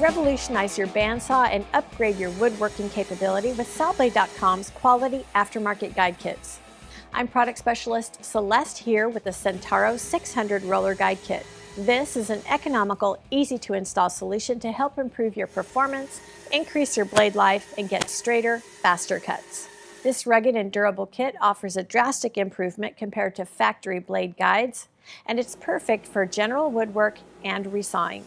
Revolutionize your bandsaw and upgrade your woodworking capability with Sawblade.com's quality aftermarket guide kits. I'm product specialist Celeste here with the Centauro 600 roller guide kit. This is an economical, easy-to-install solution to help improve your performance, increase your blade life, and get straighter, faster cuts. This rugged and durable kit offers a drastic improvement compared to factory blade guides, and it's perfect for general woodwork and resawing.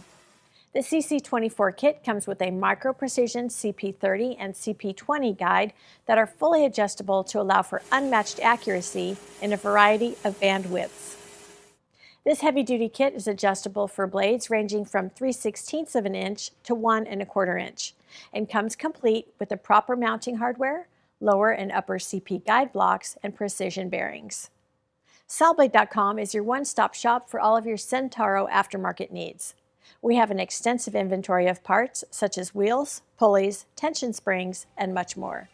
The CC24 kit comes with a micro precision CP30 and CP20 guide that are fully adjustable to allow for unmatched accuracy in a variety of band widths. This heavy-duty kit is adjustable for blades ranging from 3/16 of an inch to 1 1/4 inch and comes complete with the proper mounting hardware, lower and upper CP guide blocks, and precision bearings. Sawblade.com is your one-stop shop for all of your Centauro aftermarket needs. We have an extensive inventory of parts such as wheels, pulleys, tension springs, and much more.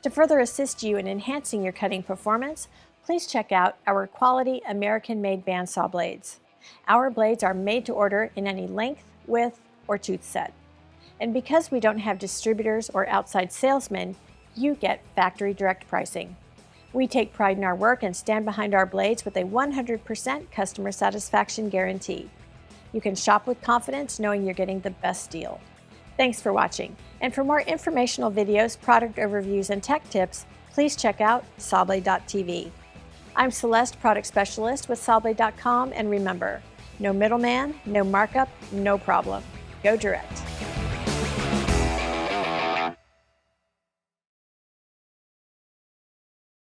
To further assist you in enhancing your cutting performance, please check out our quality American-made bandsaw blades. Our blades are made to order in any length, width, or tooth set. And because we don't have distributors or outside salesmen, you get factory direct pricing. We take pride in our work and stand behind our blades with a 100% customer satisfaction guarantee. You can shop with confidence knowing you're getting the best deal. Thanks for watching. And for more informational videos, product overviews, and tech tips, please check out Sawblade.tv. I'm Celeste, product specialist with Sawblade.com, and remember, no middleman, no markup, no problem. Go direct.